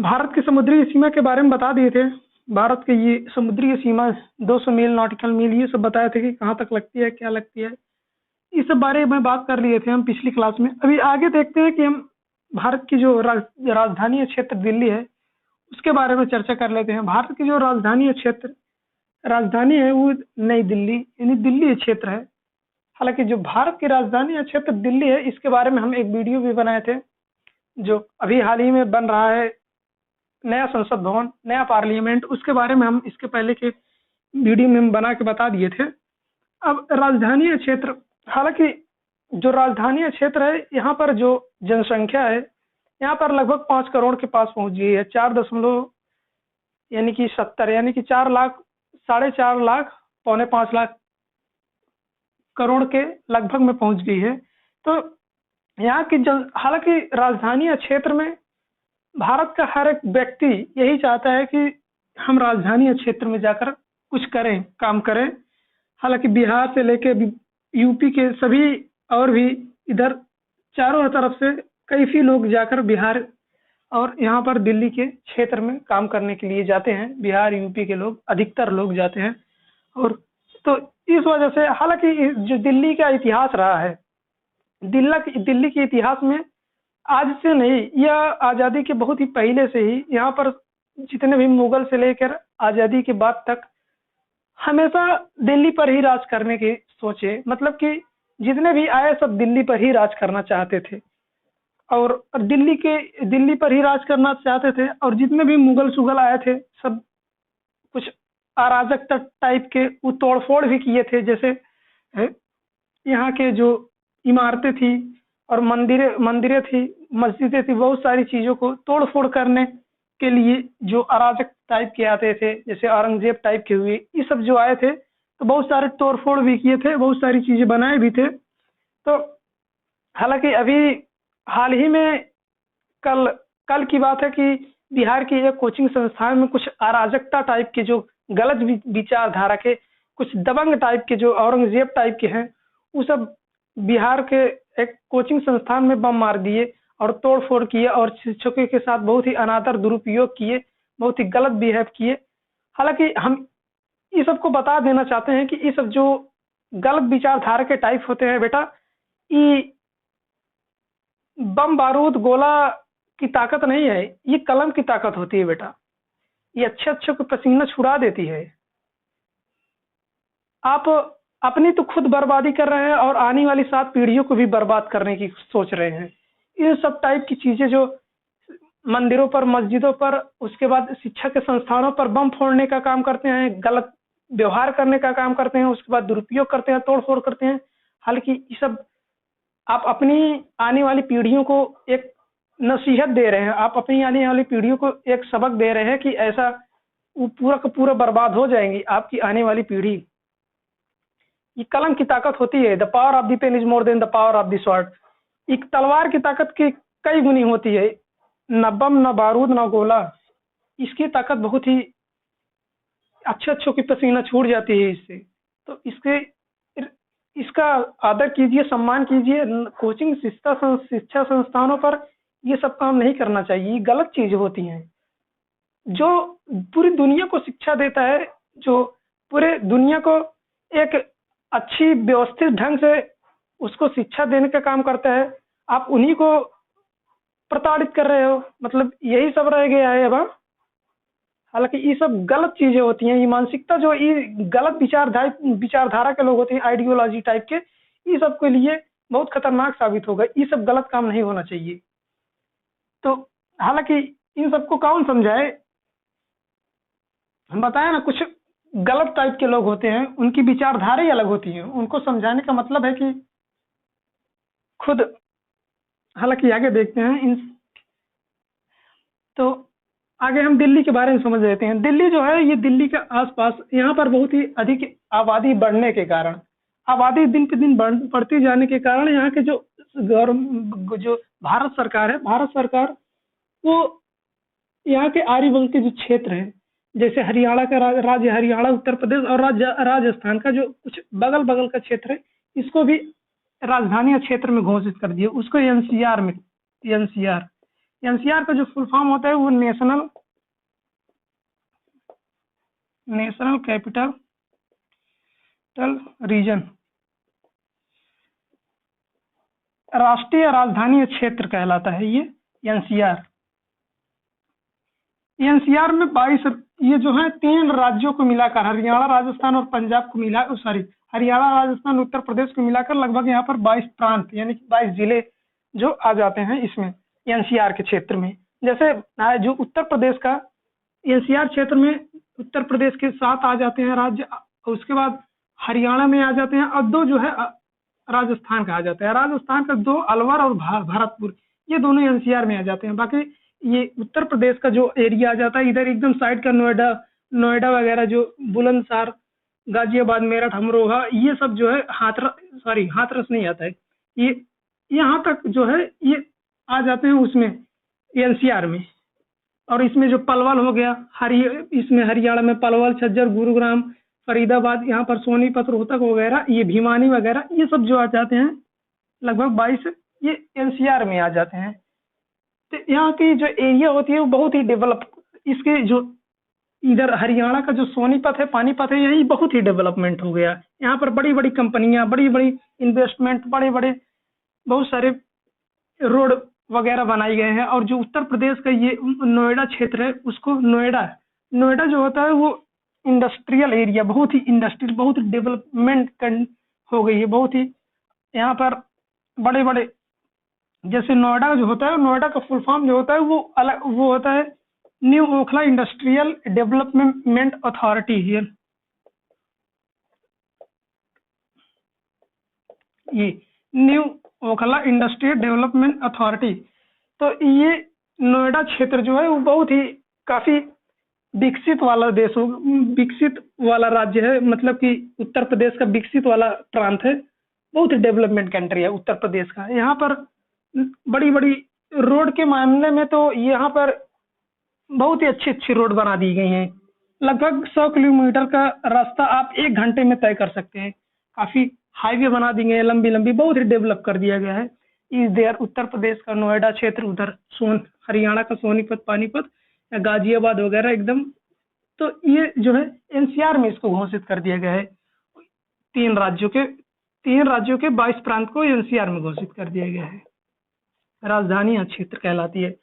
भारत की समुद्री सीमा के बारे में बता दिए थे। भारत की ये समुद्री सीमा 200 मील नॉटिकल मील ये सब बताए थे कि कहाँ तक लगती है, क्या लगती है। इस सब बारे में बात कर लिए थे हम पिछली क्लास में। अभी आगे देखते हैं कि हम भारत की जो राजधानी क्षेत्र दिल्ली है उसके बारे में चर्चा कर लेते हैं। भारत की जो राजधानी है वो नई दिल्ली यानी दिल्ली क्षेत्र है। हालांकि जो भारत की राजधानी क्षेत्र दिल्ली है इसके बारे में हम एक वीडियो भी बनाए थे, जो अभी हाल ही में बन रहा है नया संसद भवन, नया पार्लियामेंट, उसके बारे में हम इसके पहले के वीडियो में हम बना के बता दिए थे। अब राजधानी क्षेत्र, हालांकि जो राजधानी क्षेत्र है यहाँ पर जो जनसंख्या है यहाँ पर लगभग 5 करोड़ के पास पहुंच गई है। 4 दशमलव यानी कि 70 यानी कि 4 लाख, 4.5 लाख, 4.25 लाख करोड़ के लगभग में पहुंच गई है। तो यहाँ की हालांकि राजधानी क्षेत्र में भारत का हर एक व्यक्ति यही चाहता है कि हम राजधानी क्षेत्र में जाकर कुछ करें, काम करें। हालांकि बिहार से लेके यूपी के सभी और भी इधर चारों तरफ से कई लोग जाकर बिहार और यहाँ पर दिल्ली के क्षेत्र में काम करने के लिए जाते हैं। बिहार यूपी के लोग, अधिकतर लोग जाते हैं। और तो इस वजह से, हालांकि जो दिल्ली का इतिहास रहा है, दिल्ली के इतिहास में आज से नहीं, यह आज़ादी के बहुत ही पहले से ही यहाँ पर जितने भी मुगल से लेकर आज़ादी के बाद तक हमेशा दिल्ली पर ही राज करने की सोचे, मतलब कि जितने भी आए सब दिल्ली पर ही राज करना चाहते थे और दिल्ली पर ही राज करना चाहते थे। और जितने भी मुगल सुगल आए थे सब कुछ अराजक टाइप के तोड़ फोड़ भी किए थे। जैसे यहाँ के जो इमारतें थी और मंदिरें थी, मस्जिदें थी, बहुत सारी चीजों को तोड़ फोड़ करने के लिए जो अराजक टाइप के आते थे, जैसे औरंगजेब टाइप के हुए, ये सब जो आए थे तो बहुत सारे तोड़ फोड़ भी किए थे, बहुत सारी चीजें बनाए भी थे। तो हालांकि अभी हाल ही में कल की बात है कि बिहार की एक कोचिंग संस्थान में कुछ अराजकता टाइप के जो गलत विचारधारा के कुछ दबंग टाइप के जो औरंगजेब टाइप के हैं, वो सब बिहार के एक कोचिंग संस्थान में बम मार दिए और तोड़ फोड़ किए और शिक्षकों के साथ बहुत ही अनादर दुरुपयोग किए, बहुत ही गलत बिहेव किए। हालांकि हम ये सबको बता देना चाहते हैं कि ये सब जो गलत विचारधारा के टाइप होते हैं बेटा, ये बम बारूद गोला की ताकत नहीं है, ये कलम की ताकत होती है बेटा। ये अच्छे को पसीना छुड़ा देती है। आप अपनी तो खुद बर्बादी कर रहे हैं और आने वाली 7 पीढ़ियों को भी बर्बाद करने की सोच रहे हैं। ये सब टाइप की चीजें जो मंदिरों पर, मस्जिदों पर, उसके बाद शिक्षा के संस्थानों पर बम फोड़ने का काम करते हैं, गलत व्यवहार करने का काम करते हैं, उसके बाद दुरुपयोग करते हैं, तोड़ फोड़ करते हैं। हालांकि ये सब आप अपनी आने वाली पीढ़ियों को एक नसीहत दे रहे हैं, आप अपनी आने वाली पीढ़ियों को एक सबक दे रहे हैं कि ऐसा वो पूरा का पूरा बर्बाद हो जाएंगी आपकी आने वाली पीढ़ी। ये कलम की ताकत होती है। The power of the pen is more than the power of the sword. एक तलवार की ताकत की कई गुनी होती है, न बम, न बारूद, न गोला। इसकी ताकत बहुत ही अच्छे की पसीना छूट जाती है इससे। तो इसका आदर कीजिए, सम्मान कीजिए। कोचिंग शिक्षा संस्थानों पर ये सब काम नहीं करना चाहिए, ये गलत चीज होती हैं। जो पूरी दुनिया को शिक्षा देता है, जो पूरे दुनिया को एक अच्छी व्यवस्थित ढंग से उसको शिक्षा देने का काम करता है, आप उन्हीं को प्रताड़ित कर रहे हो। मतलब यही सब रह गया है अब। हालांकि ये सब गलत चीजें होती हैं। ये मानसिकता जो ये गलत विचारधारा के लोग होते हैं, आइडियोलॉजी टाइप के, ये सब के लिए बहुत खतरनाक साबित होगा। ये सब गलत काम नहीं होना चाहिए। तो हालांकि इन सबको कौन समझाए, हम बताए ना, कुछ गलत टाइप के लोग होते हैं, उनकी विचारधारा ही अलग होती है। उनको समझाने का मतलब है कि खुद, हालांकि आगे देखते हैं तो आगे हम दिल्ली के बारे में समझ लेते हैं। दिल्ली जो है, ये दिल्ली के आसपास यहाँ पर बहुत ही अधिक आबादी बढ़ने के कारण, आबादी दिन पे दिन बढ़ती जाने के कारण यहाँ के जो भारत सरकार वो यहाँ के आर्यवंश के जो क्षेत्र है, जैसे हरियाणा का राज्य हरियाणा, उत्तर प्रदेश और राजस्थान का जो कुछ बगल बगल का क्षेत्र है, इसको भी राजधानी क्षेत्र में घोषित कर दिया। उसको एनसीआर एनसीआर का जो फुल फॉर्म होता है वो नेशनल कैपिटल रीजन, राष्ट्रीय राजधानी क्षेत्र कहलाता है ये एनसीआर। एनसीआर में 22, ये जो है 3 राज्यों को मिलाकर, हरियाणा, राजस्थान और पंजाब को मिला, सॉरी, हरियाणा, राजस्थान, उत्तर प्रदेश को मिलाकर लगभग यहाँ पर 22 प्रांत यानी कि 22 जिले जो आ जाते हैं इसमें एनसीआर के क्षेत्र में। जैसे जो उत्तर प्रदेश का एनसीआर क्षेत्र में, उत्तर प्रदेश के 7 आ जाते हैं राज्य, उसके बाद हरियाणा में आ जाते हैं, और 2 जो है राजस्थान का आ जाता है। राजस्थान का 2 अलवर और भरतपुर, ये दोनों एनसीआर में आ जाते हैं। बाकी ये उत्तर प्रदेश का जो एरिया आ जाता है इधर एकदम साइड का, नोएडा वगैरह, जो बुलंदशहर, गाजियाबाद, मेरठ, अमरोहा, ये सब जो है हाथरस नहीं आता है, ये यहाँ तक जो है ये आ जाते हैं उसमें एनसीआर में। और इसमें जो पलवल हो गया, इसमें हरियाणा में पलवल, झज्जर, गुरुग्राम, फरीदाबाद, यहाँ पर सोनीपत, रोहतक वगैरह, ये भिवानी वगैरह, ये सब जो आ जाते हैं लगभग 22 ये एनसीआर में आ जाते हैं। तो यहाँ की जो एरिया होती है वो बहुत ही डेवलप, इसके जो इधर हरियाणा का जो सोनीपत है, पानीपत है, यही बहुत ही डेवलपमेंट हो गया। यहाँ पर बड़ी बड़ी कंपनियां, बड़ी बड़ी इन्वेस्टमेंट, बड़े बड़े बहुत सारे रोड वगैरह बनाए गए हैं। और जो उत्तर प्रदेश का ये नोएडा क्षेत्र है, उसको नोएडा जो होता है वो इंडस्ट्रियल एरिया, बहुत ही इंडस्ट्रियल, बहुत ही डेवलपमेंट हो गई है, बहुत ही यहाँ पर बड़े बड़े, जैसे नोएडा जो होता है, नोएडा का फुल फॉर्म जो होता है वो अलग, वो होता है new Okhla industrial development authority here, ये new Okhla industrial development authority. तो ये नोएडा क्षेत्र जो है वो बहुत ही काफी विकसित वाला देश हो, विकसित वाला राज्य है, मतलब कि उत्तर प्रदेश का विकसित वाला प्रांत है, बहुत ही डेवलपमेंट कंट्री है उत्तर प्रदेश का। यहाँ पर बड़ी बड़ी रोड के मामले में तो यहाँ पर बहुत ही अच्छी अच्छी रोड बना दी गई हैं। लगभग 100 किलोमीटर का रास्ता आप 1 घंटे में तय कर सकते हैं। काफी हाईवे बना दी गई है, लंबी लंबी, बहुत ही डेवलप कर दिया गया है। इस देर उत्तर प्रदेश का नोएडा क्षेत्र, उधर हरियाणा का सोनीपत, पानीपत, गाजियाबाद वगैरह एकदम, तो ये जो है एनसीआर में इसको घोषित कर दिया गया है। 3 राज्यों के 22 प्रांत को एनसीआर में घोषित कर दिया गया है। राजधानी क्षेत्र कहलाती है।